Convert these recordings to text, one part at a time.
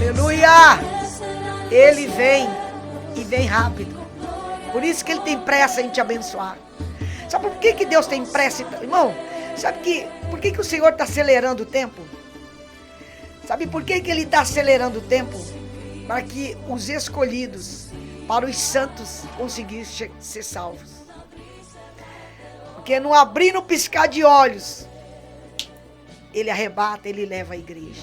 Aleluia! Ele vem e vem rápido. Por isso que ele tem pressa em te abençoar. Sabe por que Deus tem pressa? Irmão, por que o Senhor está acelerando o tempo? Sabe por que ele está acelerando o tempo? Para que os escolhidos, para os santos conseguissem ser salvos. Porque no abrir, no piscar de olhos, ele arrebata, ele leva a igreja.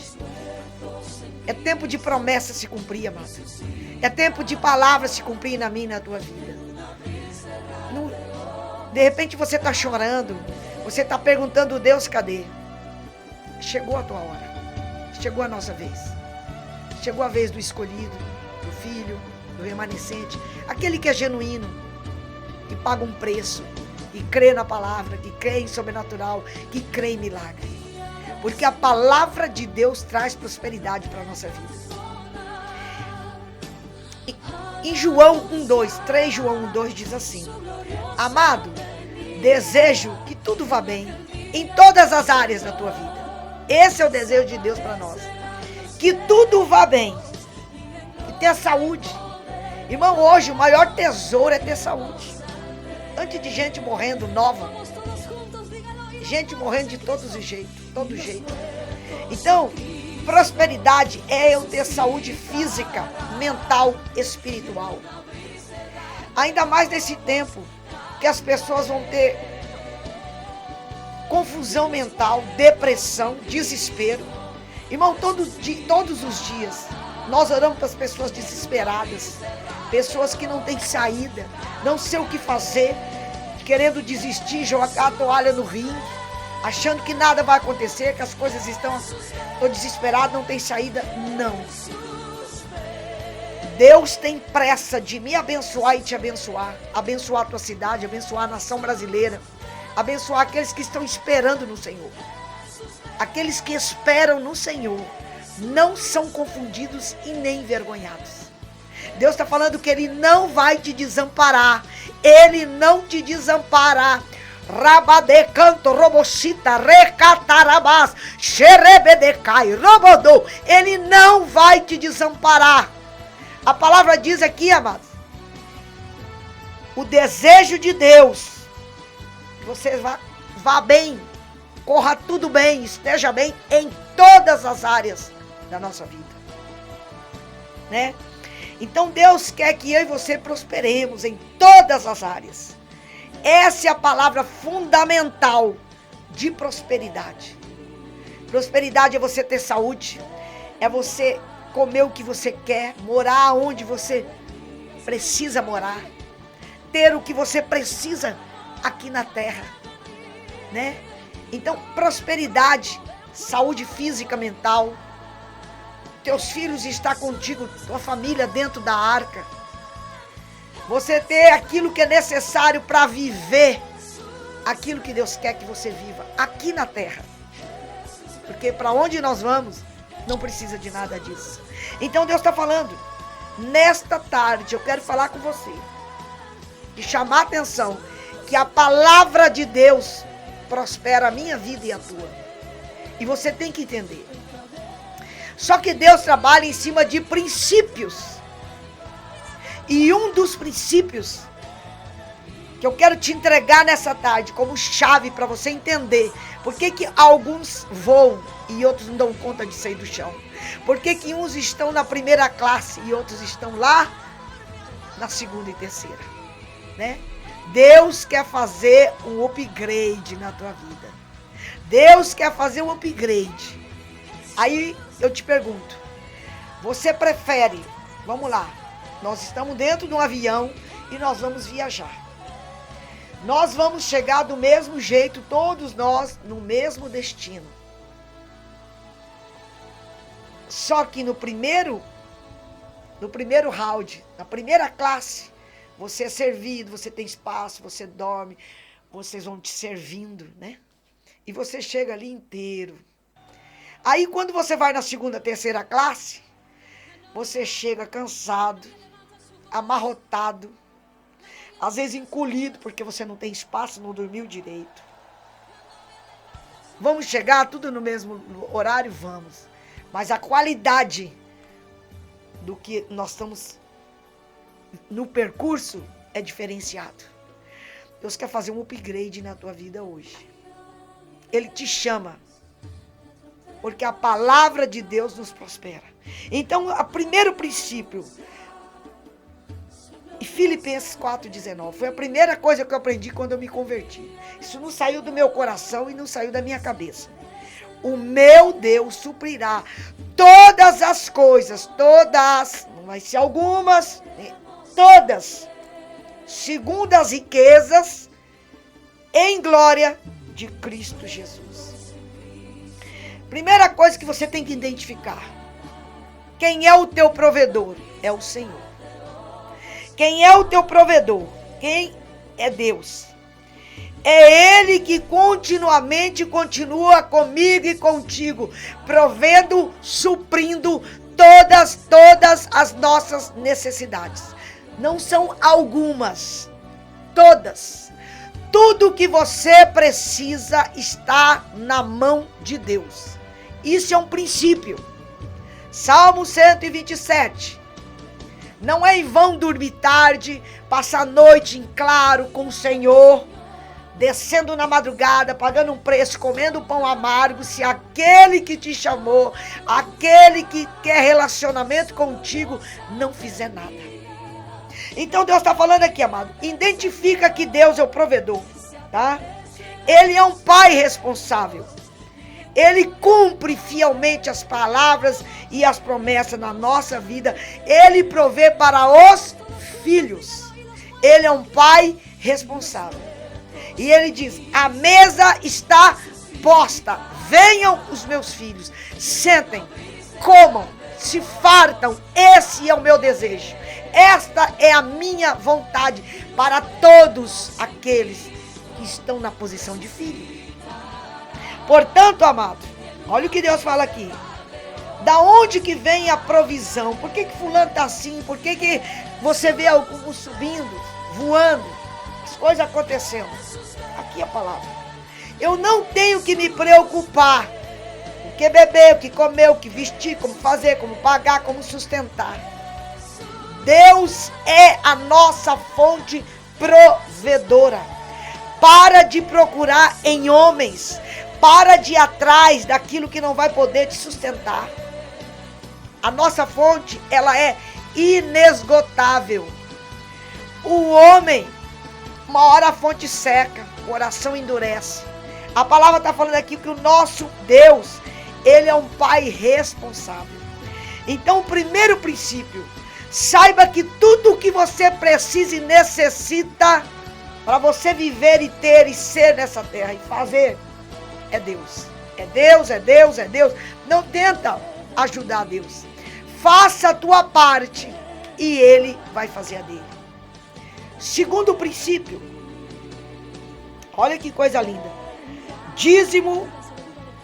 É tempo de promessa se cumprir, amado. É tempo de palavras se cumprir na minha e na tua vida. De repente você está chorando. Você está perguntando, Deus, cadê? Chegou a tua hora. Chegou a nossa vez. Chegou a vez do escolhido, do filho, do remanescente. Aquele que é genuíno, que paga um preço, que crê na palavra, que crê em sobrenatural, que crê em milagre. Porque a palavra de Deus traz prosperidade para a nossa vida. Em João 1:2, 3 João 1:2 diz assim: amado, desejo que tudo vá bem em todas as áreas da tua vida. Esse é o desejo de Deus para nós. Que tudo vá bem. Que tenha saúde. Irmão, hoje o maior tesouro é ter saúde. Antes de gente morrendo nova. Gente morrendo de todo jeito. Então, prosperidade é eu ter saúde física, mental, espiritual. Ainda mais nesse tempo que as pessoas vão ter confusão mental, depressão, desespero. Irmão, todos os dias nós oramos para as pessoas desesperadas, pessoas que não têm saída, não sei o que fazer, querendo desistir, jogar a toalha no ringue, achando que nada vai acontecer, que as coisas estou desesperado, não tem saída. Não. Deus tem pressa de me abençoar e te abençoar a tua cidade, abençoar a nação brasileira, abençoar aqueles que estão esperando no Senhor. Aqueles que esperam no Senhor não são confundidos e nem envergonhados. Deus está falando que Ele não vai te desamparar. Ele não te desampara. Rabadecanto, robochita, recatarabás, xerebedecai, robodô. Ele não vai te desamparar. A palavra diz aqui, amados, o desejo de Deus, que você vá bem, corra tudo bem, esteja bem em todas as áreas da nossa vida, né? Então Deus quer que eu e você prosperemos em todas as áreas. Essa é a palavra fundamental de prosperidade. Prosperidade é você ter saúde, é você comer o que você quer, morar onde você precisa morar, ter o que você precisa aqui na terra, né? Então, prosperidade, saúde física, mental, teus filhos estar contigo, tua família dentro da arca, você ter aquilo que é necessário para viver aquilo que Deus quer que você viva aqui na terra, porque para onde nós vamos não precisa de nada disso. Então Deus está falando, nesta tarde eu quero falar com você e chamar a atenção que a palavra de Deus prospera a minha vida e a tua. E você tem que entender. Só que Deus trabalha em cima de princípios. E um dos princípios que eu quero te entregar nessa tarde como chave para você entender por que alguns voam e outros não dão conta de sair do chão. Por que uns estão na primeira classe e outros estão lá na segunda e terceira, né? Deus quer fazer um upgrade na tua vida. Deus quer fazer um upgrade. Aí eu te pergunto, você prefere, vamos lá, nós estamos dentro de um avião e nós vamos viajar. Nós vamos chegar do mesmo jeito, todos nós, no mesmo destino. Só que no primeiro round, na primeira classe, você é servido, você tem espaço, você dorme, vocês vão te servindo, né? E você chega ali inteiro. Aí quando você vai na segunda, terceira classe, você chega cansado, amarrotado, às vezes encolhido, porque você não tem espaço, não dormiu direito. Vamos chegar tudo no mesmo horário? Vamos. Mas a qualidade do que nós estamos no percurso é diferenciado. Deus quer fazer um upgrade na tua vida hoje. Ele te chama, porque a palavra de Deus nos prospera. Então, o primeiro princípio, e Filipenses 4,19, foi a primeira coisa que eu aprendi quando eu me converti. Isso não saiu do meu coração e não saiu da minha cabeça. O meu Deus suprirá todas as coisas, todas, não vai ser algumas, todas, segundo as riquezas em glória de Cristo Jesus. Primeira coisa que você tem que identificar: quem é o teu provedor? É o Senhor. Quem é o teu provedor? Quem é Deus? É Ele que continuamente continua comigo e contigo, provendo, suprindo todas as nossas necessidades. Não são algumas, todas. Tudo que você precisa está na mão de Deus. Isso é um princípio. Salmo 127. Não é em vão dormir tarde, passar a noite em claro com o Senhor, descendo na madrugada, pagando um preço, comendo pão amargo, se aquele que te chamou, aquele que quer relacionamento contigo, não fizer nada. Então Deus está falando aqui, amado, identifica que Deus é o provedor, tá? Ele é um pai responsável. Ele cumpre fielmente as palavras e as promessas na nossa vida. Ele provê para os filhos. Ele é um pai responsável. E ele diz: a mesa está posta. Venham os meus filhos. Sentem, comam, se fartam. Esse é o meu desejo. Esta é a minha vontade para todos aqueles que estão na posição de filho. Portanto, amado, olha o que Deus fala aqui. Da onde que vem a provisão? Por que fulano está assim? Por que você vê alguns subindo, voando, as coisas acontecendo? Aqui a palavra. Eu não tenho que me preocupar. O que beber, o que comer, o que vestir, como fazer, como pagar, como sustentar. Deus é a nossa fonte provedora. Para de procurar em homens. Para de ir atrás daquilo que não vai poder te sustentar. A nossa fonte, ela é inesgotável. O homem, uma hora a fonte seca, o coração endurece. A palavra está falando aqui que o nosso Deus, Ele é um pai responsável. Então, o primeiro princípio, saiba que tudo o que você precisa e necessita para você viver e ter e ser nessa terra e fazer, é Deus. É Deus, é Deus, é Deus. Não tenta ajudar Deus. Faça a tua parte e Ele vai fazer a dele. Segundo princípio, olha que coisa linda. Dízimo,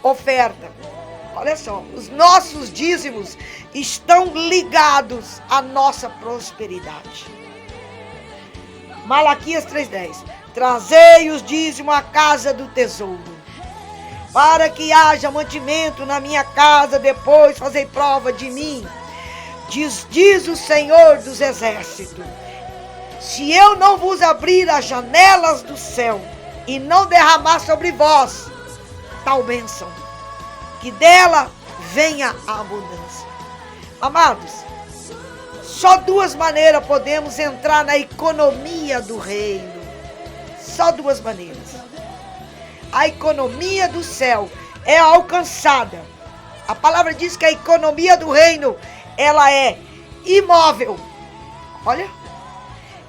oferta. Olha só, os nossos dízimos estão ligados à nossa prosperidade. Malaquias 3,10. Trazei os dízimos à casa do tesouro, para que haja mantimento na minha casa, depois fazei prova de mim. Diz o Senhor dos Exércitos: se eu não vos abrir as janelas do céu e não derramar sobre vós tal bênção, que dela venha a abundância. Amados, só duas maneiras podemos entrar na economia do reino. Só duas maneiras. A economia do céu é alcançada. A palavra diz que a economia do reino, ela é imóvel. Olha,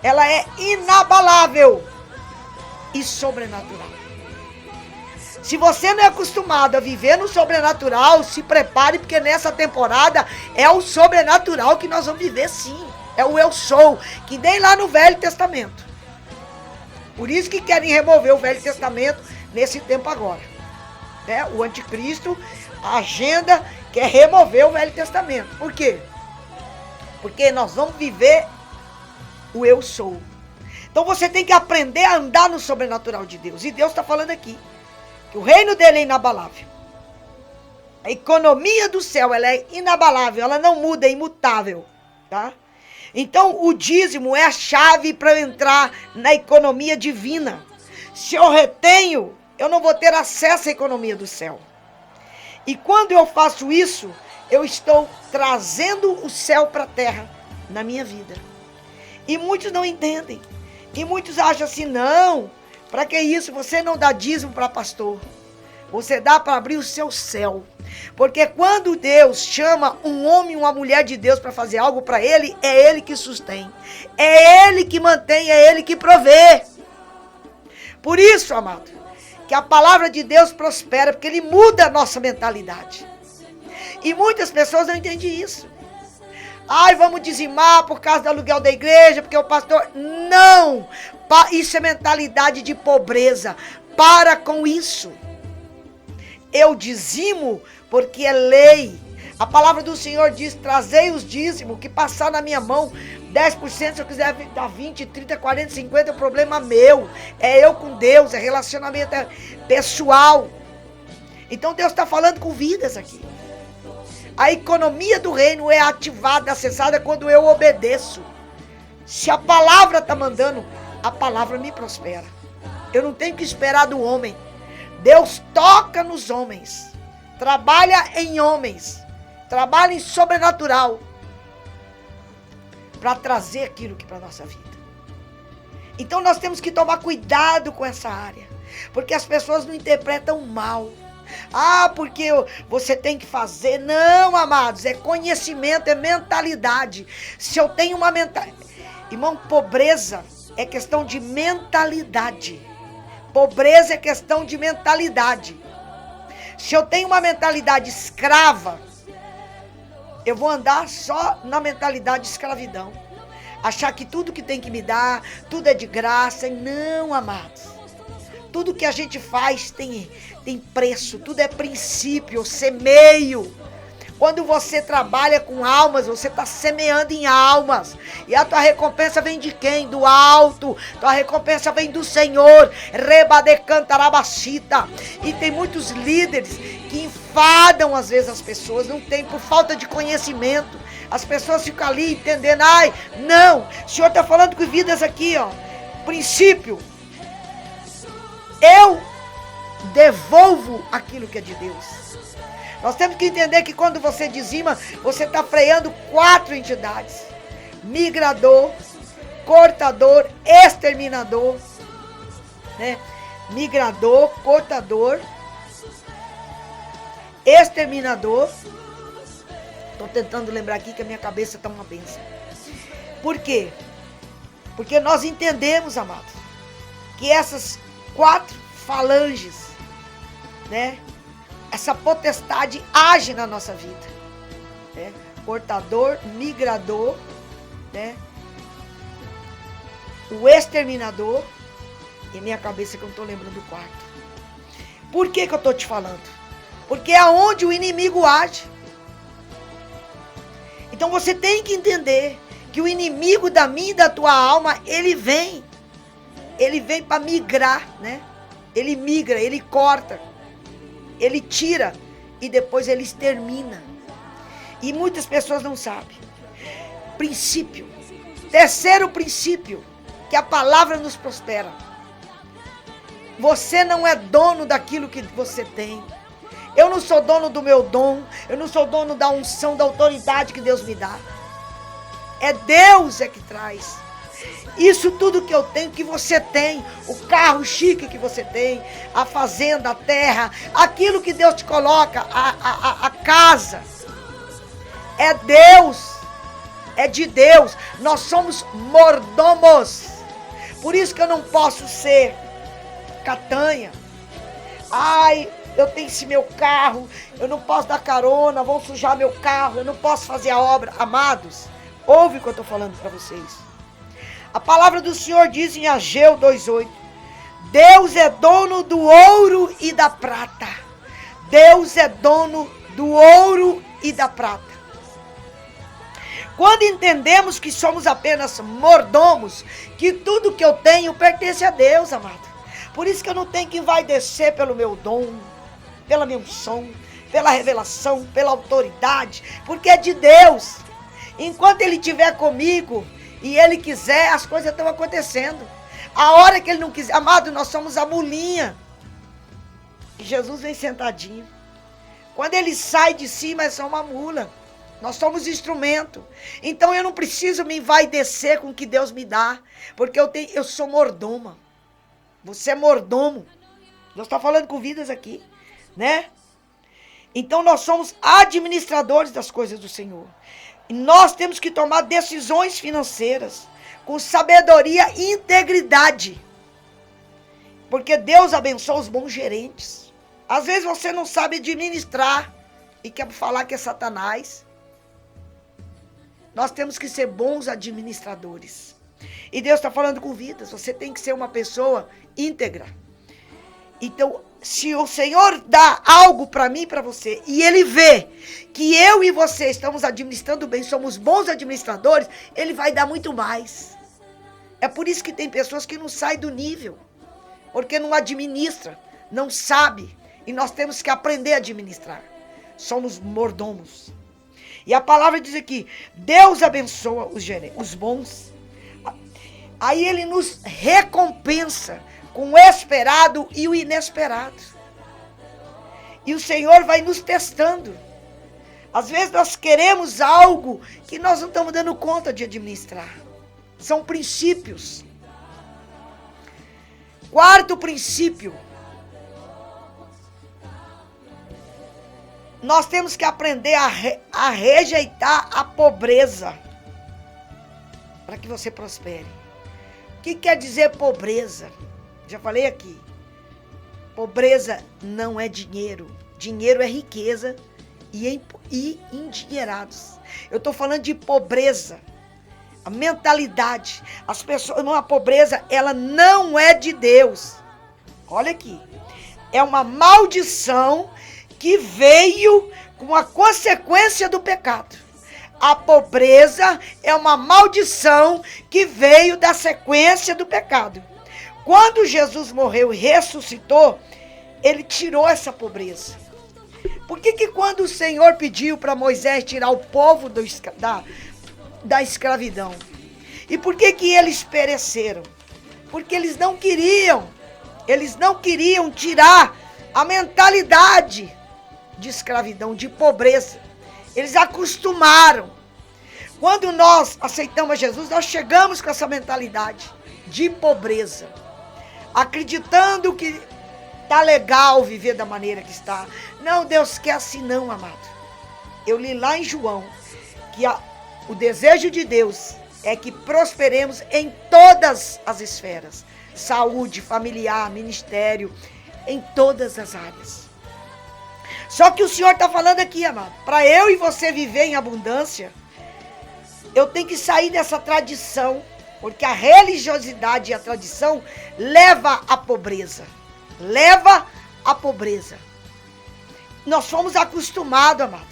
ela é inabalável e sobrenatural. Se você não é acostumado a viver no sobrenatural, se prepare, porque nessa temporada é o sobrenatural que nós vamos viver, sim. É o eu sou, que nem lá no Velho Testamento. Por isso que querem remover o Velho Testamento nesse tempo agora. Né? O anticristo, a agenda quer remover o Velho Testamento. Por quê? Porque nós vamos viver o eu sou. Então você tem que aprender a andar no sobrenatural de Deus. E Deus está falando aqui que o reino dele é inabalável. A economia do céu, ela é inabalável, ela não muda, é imutável. tá? Então, o dízimo é a chave para eu entrar na economia divina. Se eu retenho, eu não vou ter acesso à economia do céu. E quando eu faço isso, eu estou trazendo o céu para a terra na minha vida. E muitos não entendem. E muitos acham assim, não, para que isso? Você não dá dízimo para pastor. Você dá para abrir o seu céu. Porque quando Deus chama um homem e uma mulher de Deus para fazer algo para ele, é ele que sustém. É ele que mantém, é ele que provê. Por isso, amado, que a palavra de Deus prospera, porque ele muda a nossa mentalidade. E muitas pessoas não entendem isso. Ai, vamos dizimar por causa do aluguel da igreja, porque o pastor... Não! Isso é mentalidade de pobreza. Para com isso. Eu dizimo porque é lei. A palavra do Senhor diz, trazei os dízimos, que passar na minha mão, 10%, se eu quiser dar 20, 30, 40, 50, é um problema meu. É eu com Deus, é relacionamento pessoal. Então Deus está falando com vidas aqui. A economia do reino é ativada, acessada quando eu obedeço. Se a palavra está mandando, a palavra me prospera. Eu não tenho que esperar do homem. Deus toca nos homens. Trabalha em homens. Trabalha em sobrenatural. Para trazer aquilo que para a nossa vida. Então nós temos que tomar cuidado com essa área. Porque as pessoas não interpretam mal. Ah, porque você tem que fazer. Não, amados, é conhecimento, é mentalidade. Se eu tenho uma mentalidade... Irmão, pobreza é questão de mentalidade. Pobreza é questão de mentalidade. Se eu tenho uma mentalidade escrava, eu vou andar só na mentalidade de escravidão. Achar que tudo que tem que me dar, tudo é de graça. Não, amados. Tudo que a gente faz tem preço, tudo é princípio, eu semeio. Quando você trabalha com almas, você está semeando em almas. E a tua recompensa vem de quem? Do alto. Tua recompensa vem do Senhor. Rebadecantarabacita. E tem muitos líderes que enfadam às vezes as pessoas, não tem, por falta de conhecimento. As pessoas ficam ali entendendo, ai, não, o Senhor está falando com vidas aqui, ó. Princípio. Eu devolvo aquilo que é de Deus. Nós temos que entender que quando você dizima, você está freando 4 entidades. Migrador, cortador, exterminador. Né? Migrador, cortador, exterminador. Estou tentando lembrar aqui que a minha cabeça está uma bênção. Por quê? Porque nós entendemos, amados, que essas 4 falanges, né? Essa potestade age na nossa vida, né? Cortador, migrador, né? O exterminador. E minha cabeça que eu não estou lembrando do quarto. Por que eu estou te falando? Porque é onde o inimigo age. Então você tem que entender que o inimigo da minha e da tua alma, ele vem para migrar, né? Ele migra, ele corta, ele tira e depois ele extermina. E muitas pessoas não sabem. Princípio. Terceiro princípio, que a palavra nos prospera. Você não é dono daquilo que você tem. Eu não sou dono do meu dom. Eu não sou dono da unção, da autoridade que Deus me dá. É Deus que traz. Isso tudo que eu tenho, que você tem, o carro chique que você tem, a fazenda, a terra, aquilo que Deus te coloca, a casa, é Deus, é de Deus. Nós somos mordomos. Por isso que eu não posso ser catanha. Ai, eu tenho esse meu carro, eu não posso dar carona, vão sujar meu carro, eu não posso fazer a obra. Amados, ouve o que eu estou falando para vocês. A palavra do Senhor diz em Ageu 2:8, Deus é dono do ouro e da prata. Deus é dono do ouro e da prata. Quando entendemos que somos apenas mordomos, que tudo que eu tenho pertence a Deus, amado. Por isso que eu não tenho que envaidecer pelo meu dom, pela minha unção, pela revelação, pela autoridade, porque é de Deus. Enquanto Ele estiver comigo e Ele quiser, as coisas estão acontecendo. A hora que Ele não quiser, amado, nós somos a mulinha. E Jesus vem sentadinho. Quando Ele sai de cima, é só uma mula. Nós somos instrumento. Então eu não preciso me envaidecer com o que Deus me dá. Porque eu sou mordoma. Você é mordomo. Deus está falando com vidas aqui, né? Então nós somos administradores das coisas do Senhor. E nós temos que tomar decisões financeiras com sabedoria e integridade. Porque Deus abençoa os bons gerentes. Às vezes você não sabe administrar e quer falar que é Satanás. Nós temos que ser bons administradores. E Deus está falando com vidas. Você tem que ser uma pessoa íntegra. Então, se o Senhor dá algo para mim e para você, e Ele vê que eu e você estamos administrando bem, somos bons administradores, Ele vai dar muito mais. É por isso que tem pessoas que não saem do nível, porque não administra, não sabe, e nós temos que aprender a administrar. Somos mordomos. E a palavra diz aqui, Deus abençoa os bons. Aí Ele nos recompensa com o esperado e o inesperado. E o Senhor vai nos testando. Às vezes nós queremos algo que nós não estamos dando conta de administrar. São princípios. Quarto princípio. Nós temos que aprender a rejeitar a pobreza. Para que você prospere. O que quer dizer pobreza? Já falei aqui. Pobreza não é dinheiro. Dinheiro é riqueza e endinheirados. Eu estou falando de pobreza. A mentalidade. As pessoas, a pobreza, ela não é de Deus. Olha aqui. É uma maldição que veio com a consequência do pecado. A pobreza é uma maldição que veio da sequência do pecado. Quando Jesus morreu e ressuscitou, Ele tirou essa pobreza. Por que quando o Senhor pediu para Moisés tirar o povo da escravidão? E por que eles pereceram? Porque eles não queriam tirar a mentalidade de escravidão, de pobreza. Eles acostumaram. Quando nós aceitamos Jesus, nós chegamos com essa mentalidade de pobreza. Acreditando que tá legal viver da maneira que está. Não, Deus quer assim não, amado. Eu li lá em João que o desejo de Deus é que prosperemos em todas as esferas. Saúde, familiar, ministério, em todas as áreas. Só que o Senhor está falando aqui, amado, para eu e você viver em abundância, eu tenho que sair dessa tradição. Porque a religiosidade e a tradição leva à pobreza. Leva à pobreza. Nós fomos acostumados, amado.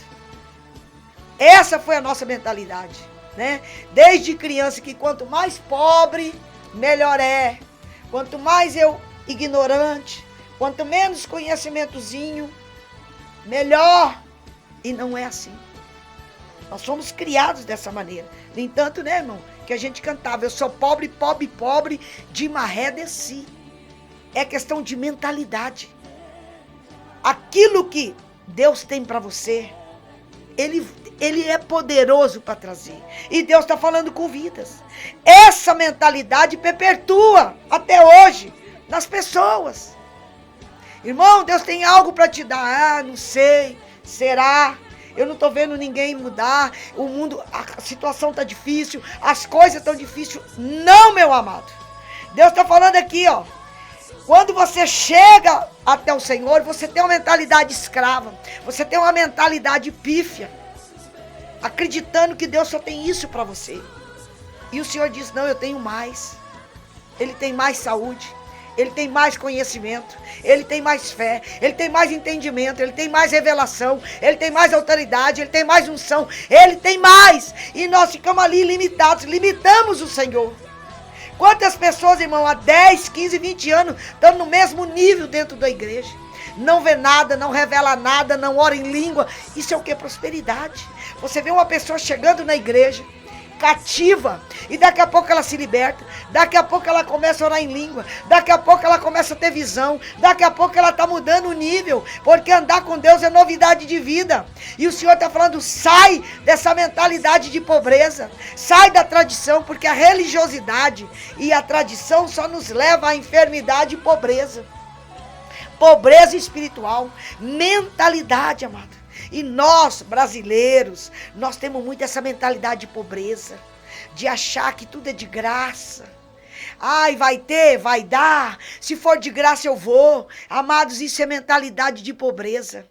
Essa foi a nossa mentalidade, né? Desde criança, que quanto mais pobre, melhor é. Quanto mais ignorante, quanto menos conhecimentozinho, melhor. E não é assim. Nós fomos criados dessa maneira. No entanto, né, irmão? Que a gente cantava, eu sou pobre, pobre, pobre, de maré desci. É questão de mentalidade. Aquilo que Deus tem para você, Ele é poderoso para trazer. E Deus está falando com vidas. Essa mentalidade perpetua até hoje nas pessoas. Irmão, Deus tem algo para te dar. Ah, não sei, será? Eu não estou vendo ninguém mudar. O mundo, a situação está difícil. As coisas estão difíceis. Não, meu amado. Deus está falando aqui, ó. Quando você chega até o Senhor, você tem uma mentalidade escrava. Você tem uma mentalidade pífia. Acreditando que Deus só tem isso para você. E o Senhor diz, não, eu tenho mais. Ele tem mais saúde. Ele tem mais conhecimento, Ele tem mais fé, Ele tem mais entendimento, Ele tem mais revelação, Ele tem mais autoridade, Ele tem mais unção, Ele tem mais. E nós ficamos ali limitados, limitamos o Senhor. Quantas pessoas, irmão, há 10, 15, 20 anos estão no mesmo nível dentro da igreja? Não vê nada, não revela nada, não ora em língua. Isso é o que? Prosperidade. Você vê uma pessoa chegando na igreja, cativa, e daqui a pouco ela se liberta, daqui a pouco ela começa a orar em língua, daqui a pouco ela começa a ter visão, daqui a pouco ela está mudando o nível, porque andar com Deus é novidade de vida. E o Senhor está falando, sai dessa mentalidade de pobreza, sai da tradição, porque a religiosidade e a tradição só nos leva à enfermidade e pobreza. Pobreza espiritual, mentalidade, amado. E nós, brasileiros, nós temos muito essa mentalidade de pobreza, de achar que tudo é de graça. Ai, vai ter, vai dar, se for de graça eu vou. Amados, isso é mentalidade de pobreza.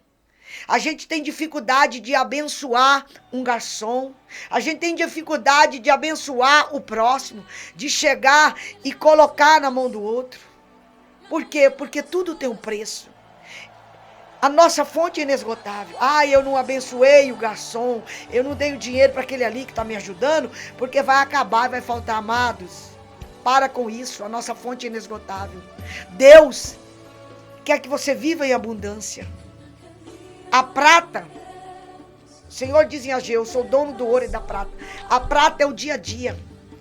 A gente tem dificuldade de abençoar um garçom, a gente tem dificuldade de abençoar o próximo, de chegar e colocar na mão do outro. Por quê? Porque tudo tem um preço. A nossa fonte é inesgotável. Eu não abençoei o garçom, eu não dei o dinheiro para aquele ali que está me ajudando, porque vai acabar e vai faltar. Amados, para com isso, a nossa fonte é inesgotável. Deus quer que você viva em abundância. A prata, o Senhor diz em Ageu, eu sou dono do ouro e da prata. A prata é o dia a dia,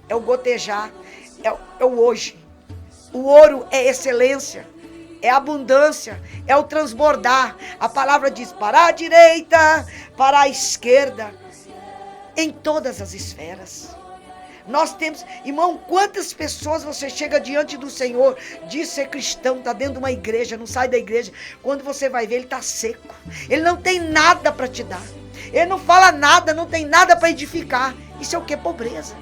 é o gotejar, é o hoje. O ouro é excelência. É abundância, é o transbordar. A palavra diz para a direita, para a esquerda, em todas as esferas. Nós temos, irmão, quantas pessoas você chega diante do Senhor, diz ser cristão, está dentro de uma igreja, não sai da igreja. Quando você vai ver, ele está seco. Ele não tem nada para te dar. Ele não fala nada, não tem nada para edificar. Isso é o que? Pobreza.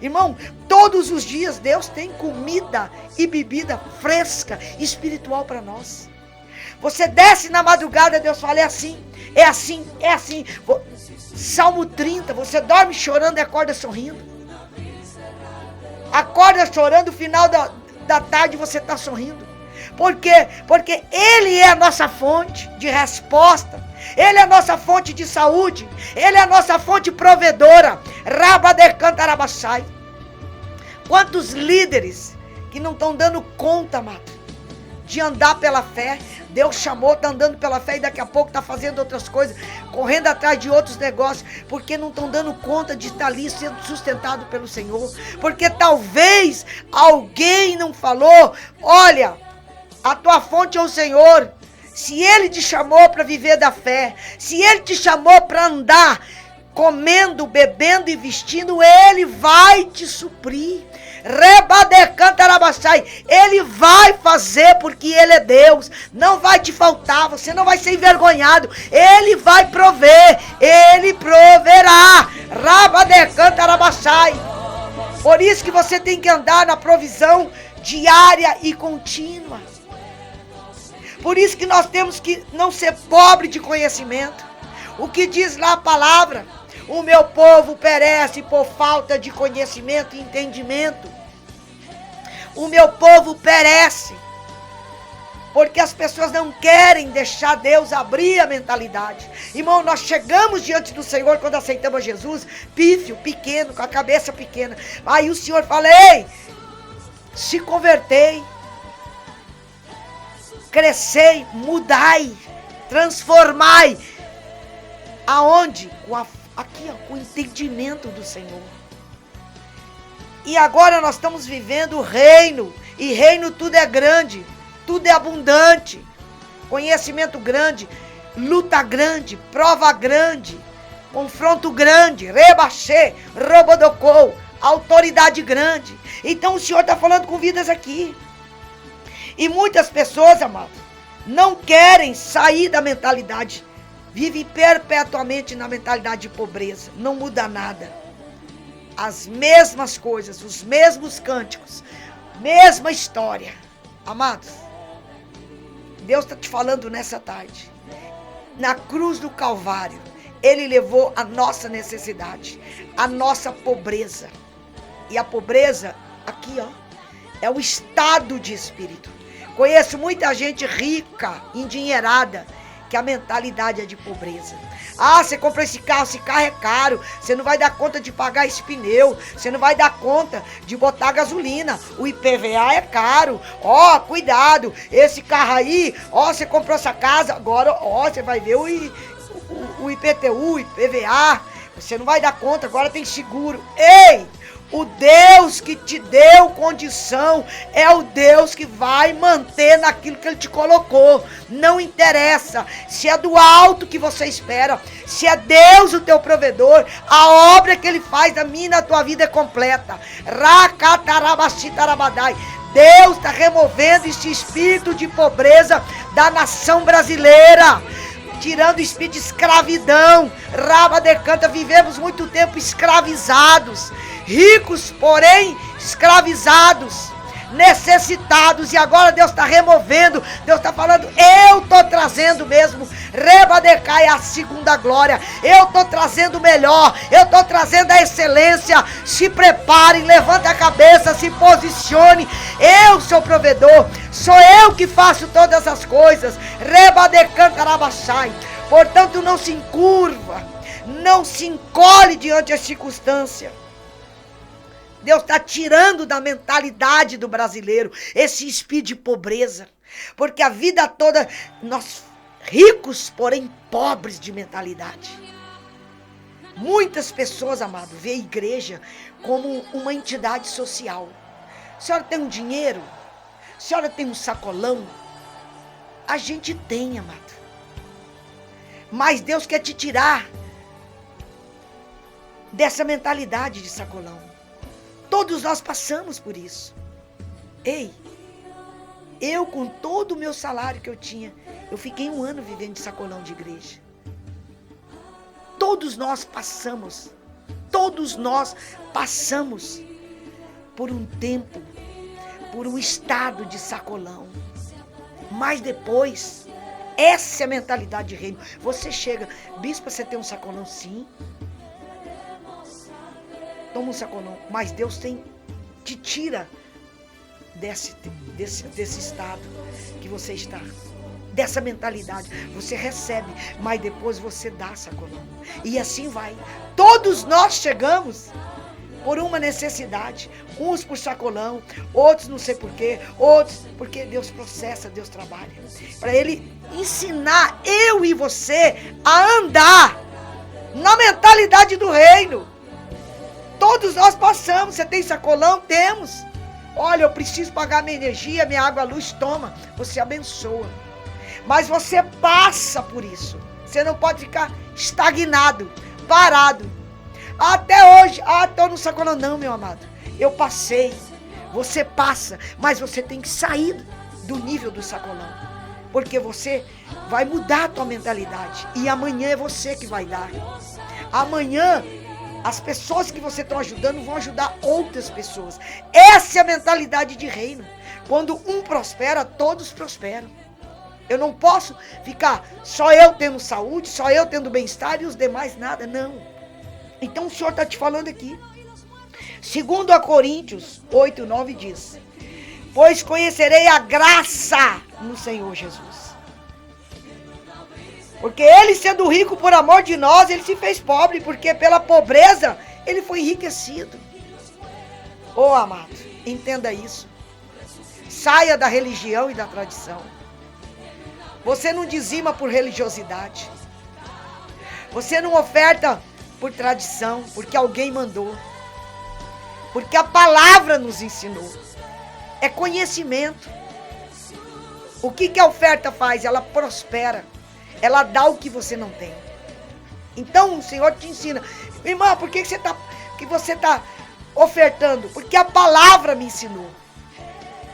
Irmão, todos os dias Deus tem comida e bebida fresca, espiritual para nós. Você desce na madrugada, Deus fala, é assim, é assim, é assim. Salmo 30, você dorme chorando e acorda sorrindo. Acorda chorando, no final da tarde você está sorrindo. Por quê? Porque Ele é a nossa fonte de resposta. Ele é a nossa fonte de saúde. Ele é a nossa fonte provedora. Rabadecantarabassai. Quantos líderes que não estão dando conta, amado, de andar pela fé. Deus chamou, está andando pela fé e daqui a pouco está fazendo outras coisas, correndo atrás de outros negócios, porque não estão dando conta de estar ali sendo sustentado pelo Senhor. Porque talvez alguém não falou, olha, a tua fonte é o Senhor. Se Ele te chamou para viver da fé, se Ele te chamou para andar comendo, bebendo e vestindo, Ele vai te suprir. Ele vai fazer porque Ele é Deus. Não vai te faltar, você não vai ser envergonhado. Ele vai prover, Ele proverá. Por isso que você tem que andar na provisão diária e contínua. Por isso que nós temos que não ser pobre de conhecimento. O que diz lá a palavra? O meu povo perece por falta de conhecimento e entendimento. O meu povo perece porque as pessoas não querem deixar Deus abrir a mentalidade. Irmão, nós chegamos diante do Senhor quando aceitamos Jesus, pífio, pequeno, com a cabeça pequena. Aí o Senhor fala, ei, se convertei, crescei, mudai, transformai. Aonde? Aqui, com o entendimento do Senhor. E agora nós estamos vivendo o reino. E reino tudo é grande, tudo é abundante. Conhecimento grande, luta grande, prova grande, confronto grande, rebaixê, robodocou, autoridade grande. Então o Senhor está falando com vidas aqui. E muitas pessoas, amados, não querem sair da mentalidade. Vivem perpetuamente na mentalidade de pobreza. Não muda nada. As mesmas coisas, os mesmos cânticos, mesma história. Amados, Deus está te falando nessa tarde. Na cruz do Calvário, Ele levou a nossa necessidade, a nossa pobreza. E a pobreza, aqui ó, é o estado de espírito. Conheço muita gente rica, endinheirada, que a mentalidade é de pobreza. Ah, você comprou esse carro é caro, você não vai dar conta de pagar esse pneu, você não vai dar conta de botar gasolina, o IPVA é caro, ó, cuidado, esse carro aí, ó, você comprou essa casa, agora, ó, você vai ver o IPTU, IPVA, você não vai dar conta, agora tem seguro. Ei, o Deus que te deu condição é o Deus que vai manter naquilo que Ele te colocou. Não interessa se é do alto que você espera, se é Deus o teu provedor, a obra que Ele faz na minha e na tua vida é completa. Racatarabasitarabadai. Deus está removendo esse espírito de pobreza da nação brasileira, tirando o espírito de escravidão. Rabadecanta, vivemos muito tempo escravizados, ricos, porém escravizados, necessitados, e agora Deus está removendo. Deus está falando, eu estou trazendo mesmo, Rebadecai, a segunda glória, eu estou trazendo o melhor, eu estou trazendo a excelência. Se preparem, levante a cabeça, se posicione. Eu sou provedor, sou eu que faço todas as coisas. Rebadecanta Rabachai. Portanto, não se encurva, não se encolhe diante da circunstância. Deus está tirando da mentalidade do brasileiro esse espírito de pobreza. Porque a vida toda, nós ricos, porém pobres de mentalidade. Muitas pessoas, amado, vê a igreja como uma entidade social. A senhora tem um dinheiro? A senhora tem um sacolão? A gente tem, amado. Mas Deus quer te tirar dessa mentalidade de sacolão. Todos nós passamos por isso. Ei, eu com todo o meu salário que eu tinha, eu fiquei 1 ano vivendo de sacolão de igreja. Todos nós passamos por um tempo, por um estado de sacolão. Mas depois, essa é a mentalidade de reino. Você chega, bispo, você tem um sacolão? Sim. Toma um sacolão, mas Deus te tira desse estado que você está, dessa mentalidade. Você recebe, mas depois você dá sacolão. E assim vai. Todos nós chegamos por uma necessidade, uns por sacolão, outros não sei porquê, outros porque Deus processa, Deus trabalha, para Ele ensinar eu e você a andar na mentalidade do reino. Todos nós passamos. Você tem sacolão? Temos. Olha, eu preciso pagar minha energia, minha água, a luz, toma. Você abençoa. Mas você passa por isso. Você não pode ficar estagnado, parado. Até hoje, estou no sacolão. Não, meu amado. Eu passei. Você passa, mas você tem que sair do nível do sacolão. Porque você vai mudar a tua mentalidade. E amanhã é você que vai dar. Amanhã as pessoas que você está ajudando vão ajudar outras pessoas. Essa é a mentalidade de reino. Quando um prospera, todos prosperam. Eu não posso ficar só eu tendo saúde, só eu tendo bem-estar e os demais nada, não. Então o Senhor está te falando aqui. 2 Coríntios 8:9 diz: pois conhecerei a graça no Senhor Jesus. Porque Ele, sendo rico por amor de nós, Ele se fez pobre, porque pela pobreza Ele foi enriquecido. Oh, amado, entenda isso. Saia da religião e da tradição. Você não dizima por religiosidade. Você não oferta por tradição, porque alguém mandou. Porque a palavra nos ensinou. É conhecimento. O que a oferta faz? Ela prospera. Ela dá o que você não tem. Então o Senhor te ensina. Irmã, por que você está ofertando? Porque a palavra me ensinou.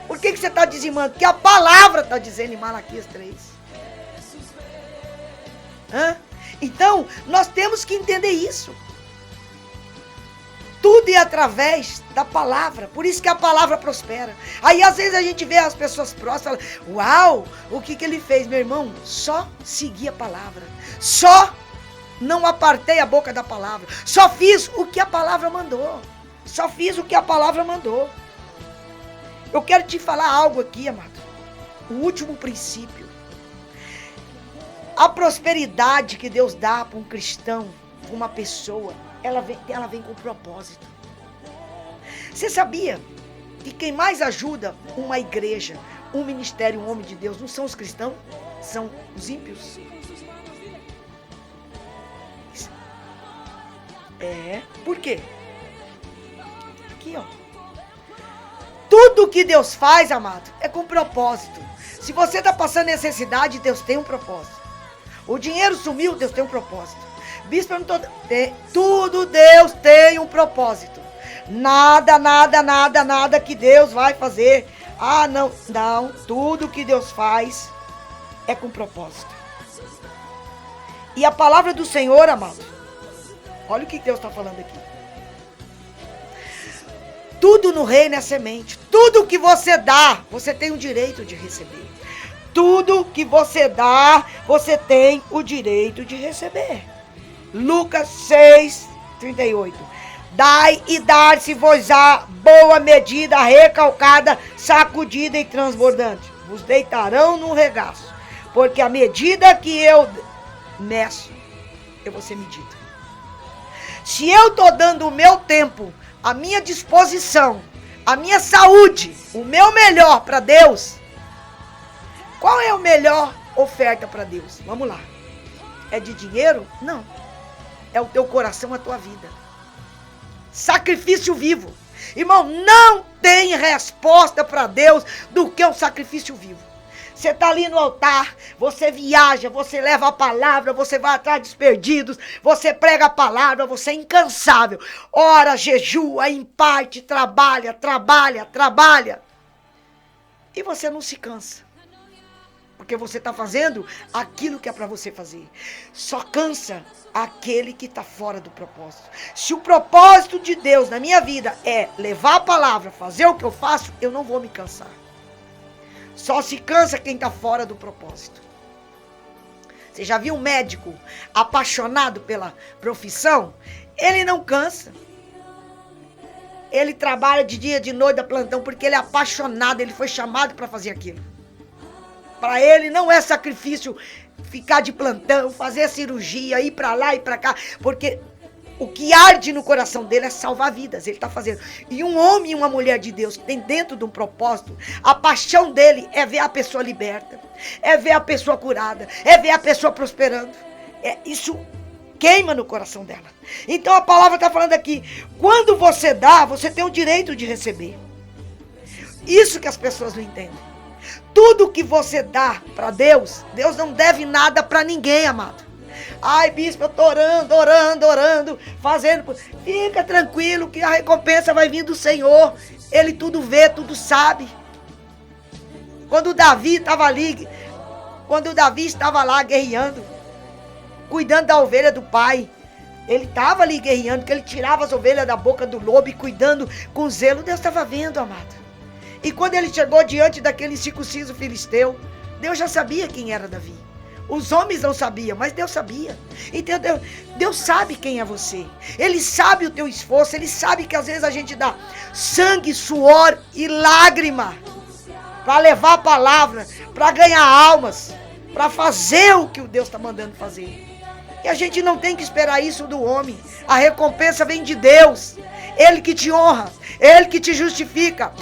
Por que você está dizimando? Porque a palavra está dizendo em Malaquias 3. Então, nós temos que entender isso. Tudo é através da palavra. Por isso que a palavra prospera. Aí às vezes a gente vê as pessoas próximas e fala: uau, o que ele fez? Meu irmão, só segui a palavra. Só não apartei a boca da palavra. Só fiz o que a palavra mandou. Só fiz o que a palavra mandou. Eu quero te falar algo aqui, amado. O último princípio. A prosperidade que Deus dá para um cristão, para uma pessoa, ela vem com propósito. Você sabia que quem mais ajuda uma igreja, um ministério, um homem de Deus, não são os cristãos, são os ímpios? Por quê? Aqui, ó. Tudo que Deus faz, amado, é com propósito. Se você está passando necessidade, Deus tem um propósito. O dinheiro sumiu, Deus tem um propósito. Bispo, eu não tô... Tudo Deus tem um propósito. Nada que Deus vai fazer. Não. Tudo que Deus faz é com propósito. E a palavra do Senhor, amado, olha o que Deus está falando aqui. Tudo no reino é semente. Tudo que você dá, você tem o direito de receber. Tudo que você dá, você tem o direito de receber. Lucas 6:38. Dai e dar-se-vos-á boa medida, recalcada, sacudida e transbordante. Vos deitarão no regaço, porque a medida que eu meço, eu vou ser medido. Se eu estou dando o meu tempo, a minha disposição, a minha saúde, o meu melhor para Deus, qual é a melhor oferta para Deus? Vamos lá. É de dinheiro? Não. É o teu coração, a tua vida. Sacrifício vivo. Irmão, não tem resposta para Deus do que o sacrifício vivo. Você está ali no altar, você viaja, você leva a palavra, você vai atrás dos perdidos, você prega a palavra, você é incansável. Ora, jejua, emparte, trabalha. E você não se cansa. Porque você está fazendo aquilo que é para você fazer. Só cansa aquele que está fora do propósito. Se o propósito de Deus na minha vida é levar a palavra, fazer o que eu faço, eu não vou me cansar. Só se cansa quem está fora do propósito. Você já viu um médico apaixonado pela profissão? Ele não cansa. Ele trabalha de dia, de noite, da plantão, porque ele é apaixonado, ele foi chamado para fazer aquilo. Para ele não é sacrifício ficar de plantão, fazer cirurgia, ir para lá e para cá, porque o que arde no coração dele é salvar vidas, ele está fazendo. E um homem e uma mulher de Deus que tem dentro de um propósito, a paixão dele é ver a pessoa liberta, é ver a pessoa curada, é ver a pessoa prosperando. Isso queima no coração dela. Então a palavra está falando aqui, quando você dá, você tem o direito de receber. Isso que as pessoas não entendem. Tudo que você dá para Deus, Deus não deve nada para ninguém, amado. Ai, bispo, eu estou orando, fazendo. Fica tranquilo que a recompensa vai vir do Senhor. Ele tudo vê, tudo sabe. Quando o Davi estava lá guerreando, cuidando da ovelha do pai, ele estava ali guerreando, porque ele tirava as ovelhas da boca do lobo e cuidando com zelo. Deus estava vendo, amado. E quando ele chegou diante daquele incircunciso filisteu, Deus já sabia quem era Davi. Os homens não sabiam, mas Deus sabia. Então Deus sabe quem é você. Ele sabe o teu esforço. Ele sabe que às vezes a gente dá sangue, suor e lágrima para levar a palavra, para ganhar almas, para fazer o que o Deus está mandando fazer. E a gente não tem que esperar isso do homem. A recompensa vem de Deus. Ele que te honra, Ele que te justifica.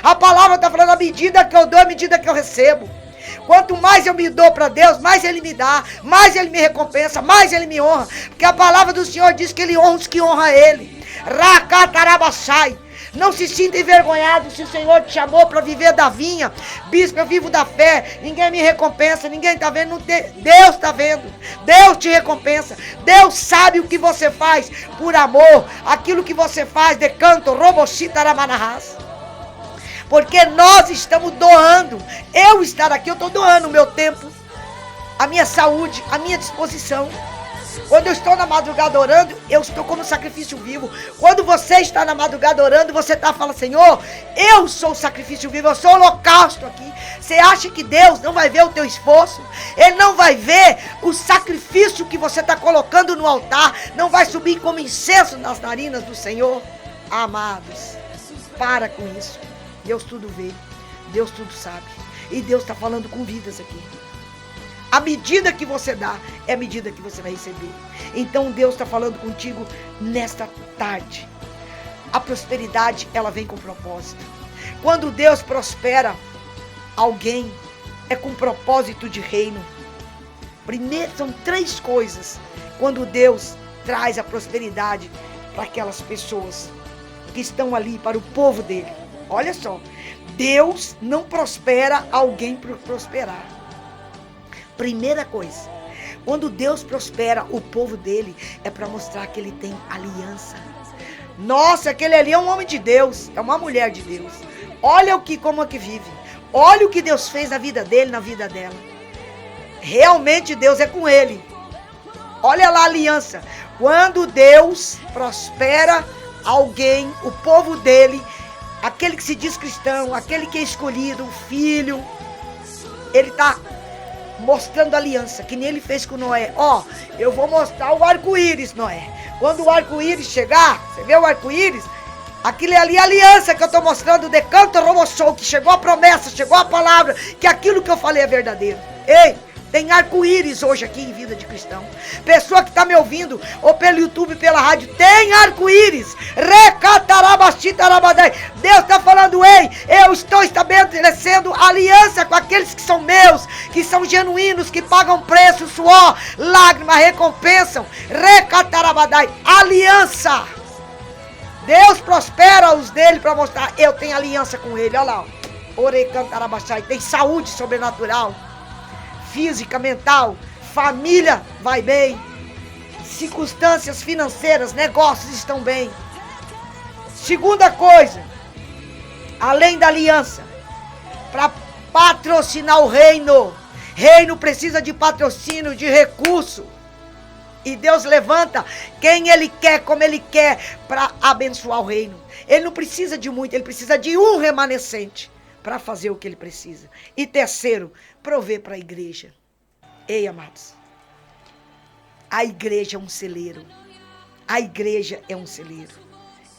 A palavra está falando, a medida que eu dou, a medida que eu recebo. Quanto mais eu me dou para Deus, mais Ele me dá, mais Ele me recompensa, mais Ele me honra. Porque a palavra do Senhor diz que Ele honra os que honram Ele. Não se sinta envergonhado se o Senhor te chamou para viver da vinha. Bispo, eu vivo da fé. Ninguém me recompensa, ninguém está vendo. Deus está vendo. Deus te recompensa. Deus sabe o que você faz por amor. Aquilo que você faz de canto, robochitaramanahas. Porque nós estamos doando. Eu estar aqui, eu estou doando o meu tempo, a minha saúde, a minha disposição. Quando eu estou na madrugada orando, eu estou como sacrifício vivo. Quando você está na madrugada orando, você está falando, Senhor, eu sou o sacrifício vivo, eu sou o holocausto aqui. Você acha que Deus não vai ver o teu esforço? Ele não vai ver o sacrifício que você está colocando no altar? Não vai subir como incenso nas narinas do Senhor? Amados, para com isso. Deus tudo vê, Deus tudo sabe. E Deus está falando com vidas aqui. A medida que você dá é a medida que você vai receber. Então Deus está falando contigo nesta tarde. A prosperidade, ela vem com propósito. Quando Deus prospera alguém, é com propósito de reino. Primeiro, são 3 coisas quando Deus traz a prosperidade para aquelas pessoas que estão ali, para o povo dele. Olha só, Deus não prospera alguém por prosperar. Primeira coisa, quando Deus prospera o povo dele, é para mostrar que ele tem aliança. Nossa, aquele ali é um homem de Deus, é uma mulher de Deus. Olha como é que vive. Olha o que Deus fez na vida dele, na vida dela. Realmente Deus é com ele. Olha lá a aliança. Quando Deus prospera alguém, o povo dele, aquele que se diz cristão, aquele que é escolhido, o filho, ele está mostrando aliança, que nem ele fez com Noé. Ó, eu vou mostrar o arco-íris, Noé. Quando o arco-íris chegar, você vê o arco-íris? Aquilo é ali a aliança que eu estou mostrando, de canto romossou, que chegou a promessa, chegou a palavra, que aquilo que eu falei é verdadeiro. Ei, tem arco-íris hoje aqui em Vida de Cristão. Pessoa que está me ouvindo, ou pelo YouTube, pela rádio, tem arco-íris. Deus está falando, ei, eu estou estabelecendo aliança com aqueles que são meus, que são genuínos, que pagam preço, suor, lágrima, recompensam. Aliança. Deus prospera os dele para mostrar, eu tenho aliança com ele. Olha lá, tem saúde sobrenatural, física, mental, família vai bem, circunstâncias financeiras, negócios estão bem. Segunda coisa, além da aliança, para patrocinar o reino. Reino precisa de patrocínio, de recurso. E Deus levanta quem Ele quer, como Ele quer, para abençoar o reino. Ele não precisa de muito, Ele precisa de um remanescente para fazer o que Ele precisa. E terceiro, prover para a igreja. Ei, amados, a igreja é um celeiro. A igreja é um celeiro.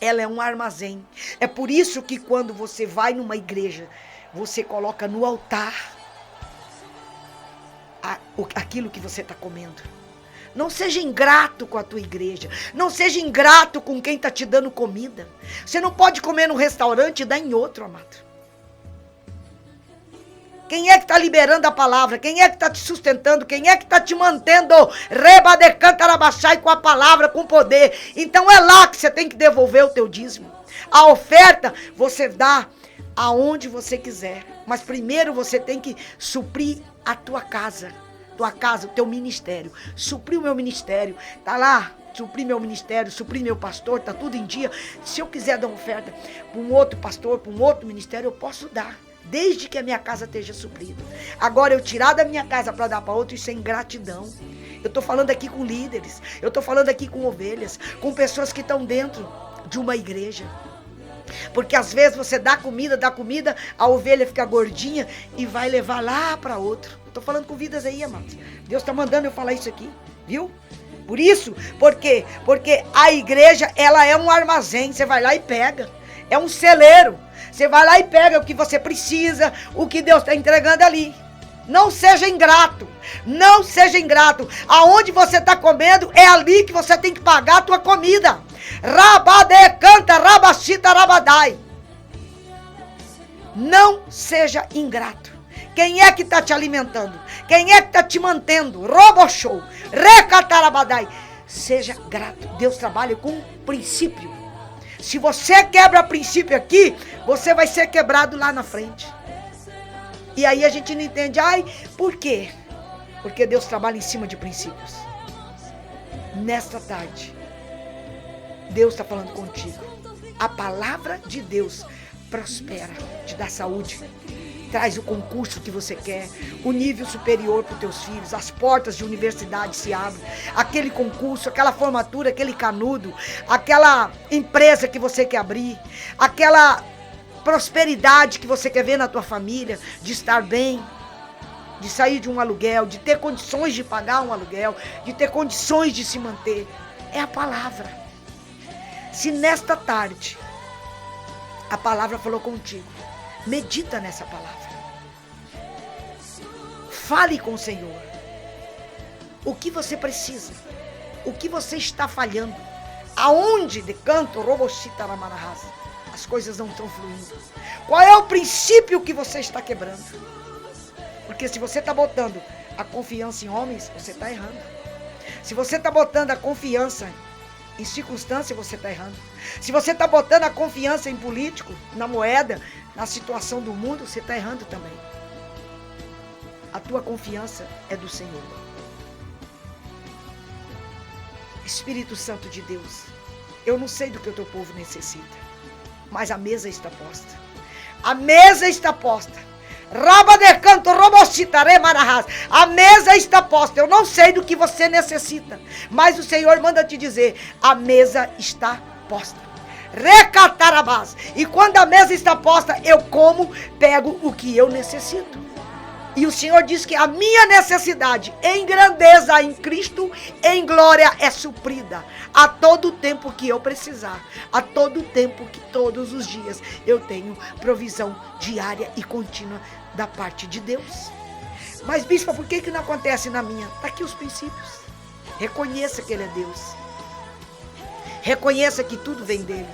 Ela é um armazém. É por isso que quando você vai numa igreja, você coloca no altar aquilo que você está comendo. Não seja ingrato com a tua igreja. Não seja ingrato com quem está te dando comida. Você não pode comer num restaurante e dar em outro, amado. Quem é que está liberando a palavra? Quem é que está te sustentando? Quem é que está te mantendo? Reba de cantarabachai com a palavra, com poder. Então é lá que você tem que devolver o teu dízimo. A oferta você dá aonde você quiser. Mas primeiro você tem que suprir a tua casa. O teu ministério. Suprir o meu ministério. Tá lá, suprir meu ministério, suprir meu pastor, tá tudo em dia. Se eu quiser dar uma oferta para um outro pastor, para um outro ministério, eu posso dar. Desde que a minha casa esteja suprida. Agora, eu tirar da minha casa para dar para outro, isso é ingratidão. Eu estou falando aqui com líderes. Eu estou falando aqui com ovelhas. Com pessoas que estão dentro de uma igreja. Porque às vezes você dá comida, a ovelha fica gordinha e vai levar lá para outro. Eu estou falando com vidas aí, amados. Deus está mandando eu falar isso aqui, viu? Por isso, por quê? Porque a igreja, ela é um armazém, você vai lá e pega. É um celeiro. Você vai lá e pega o que você precisa, o que Deus está entregando ali. Não seja ingrato. Não seja ingrato. Aonde você está comendo, é ali que você tem que pagar a tua comida. Rabade canta, rabachita, rabadai. Não seja ingrato. Quem é que está te alimentando? Quem é que está te mantendo? Roboshou, recatarabadai. Seja grato. Deus trabalha com princípio. Se você quebra princípio aqui, você vai ser quebrado lá na frente. E aí a gente não entende. Ai, por quê? Porque Deus trabalha em cima de princípios. Nesta tarde, Deus está falando contigo. A palavra de Deus prospera, te dá saúde, traz o concurso que você quer, o nível superior para os teus filhos, as portas de universidade se abrem, aquele concurso, aquela formatura, aquele canudo, aquela empresa que você quer abrir, aquela prosperidade que você quer ver na tua família, de estar bem, de sair de um aluguel, de ter condições de pagar um aluguel, de ter condições de se manter. É a palavra. Se nesta tarde a palavra falou contigo, medita nessa palavra. Fale com o Senhor. O que você precisa? O que você está falhando? Aonde de canto, robochita ramarahasa, as coisas não estão fluindo? Qual é o princípio que você está quebrando? Porque se você está botando a confiança em homens, você está errando. Se você está botando a confiança em circunstância, você está errando. Se você está botando a confiança em político, na moeda, na situação do mundo, você está errando também. A tua confiança é do Senhor. Espírito Santo de Deus, eu não sei do que o teu povo necessita, mas a mesa está posta. A mesa está posta. A mesa está posta. Eu não sei do que você necessita, mas o Senhor manda te dizer: a mesa está posta. Recatarabás. E quando a mesa está posta, eu como, pego o que eu necessito. E o Senhor diz que a minha necessidade em grandeza em Cristo, em glória, é suprida a todo tempo que eu precisar, a todo tempo que todos os dias eu tenho provisão diária e contínua da parte de Deus. Mas, bispa, por que não acontece na minha? Está aqui os princípios. Reconheça que Ele é Deus. Reconheça que tudo vem dEle.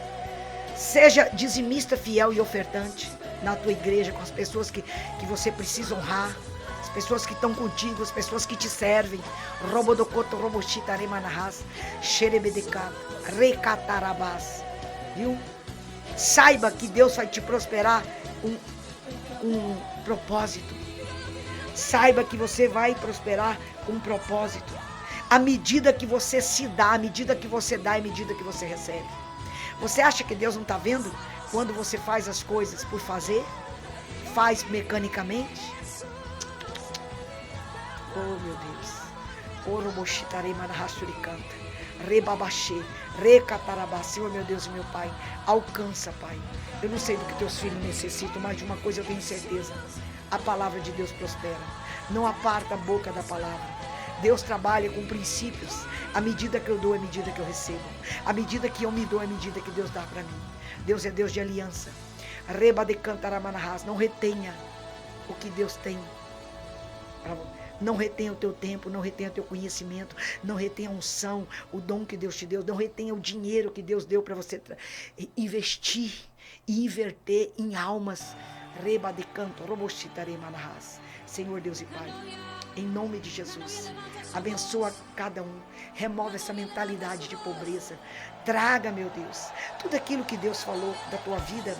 Seja dizimista, fiel e ofertante na tua igreja, com as pessoas que você precisa honrar, as pessoas que estão contigo, as pessoas que te servem. Robodocoto, robochitaremanahas, xerebedecato, recatarabás. Viu? Saiba que Deus vai te prosperar com um propósito. Saiba que você vai prosperar com um propósito. À medida que você se dá, à medida que você dá, à medida que você recebe. Você acha que Deus não está vendo quando você faz as coisas por fazer? Faz mecanicamente? Oh, meu Deus. Senhor, meu Deus e meu Pai, alcança, Pai. Eu não sei do que teus filhos necessitam, mas de uma coisa eu tenho certeza: a palavra de Deus prospera. Não aparta a boca da palavra. Deus trabalha com princípios. À medida que eu dou, à medida que eu recebo. À medida que eu me dou, à medida que Deus dá para mim. Deus é Deus de aliança. Reba de cantaramanahas. Não retenha o que Deus tem para você. Não retenha o teu tempo, não retenha o teu conhecimento, não retenha a unção, o dom que Deus te deu, não retenha o dinheiro que Deus deu para você investir e inverter em almas. Reba de canto, robochitaremanahas. Senhor Deus e Pai, em nome de Jesus, abençoa cada um, remove essa mentalidade de pobreza, traga, meu Deus, tudo aquilo que Deus falou da tua vida.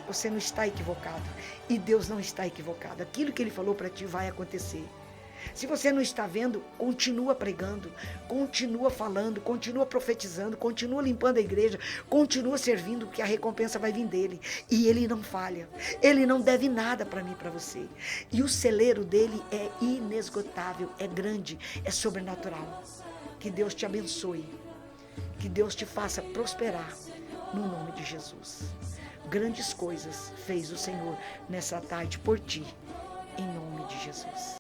Você não está equivocado, e Deus não está equivocado. Aquilo que Ele falou para ti vai acontecer. Se você não está vendo, continua pregando, continua falando, continua profetizando, continua limpando a igreja, continua servindo, que a recompensa vai vir dele. E Ele não falha, Ele não deve nada para mim e para você. E o celeiro dele é inesgotável, é grande, é sobrenatural. Que Deus te abençoe, que Deus te faça prosperar, no nome de Jesus. Grandes coisas fez o Senhor nessa tarde por ti, em nome de Jesus.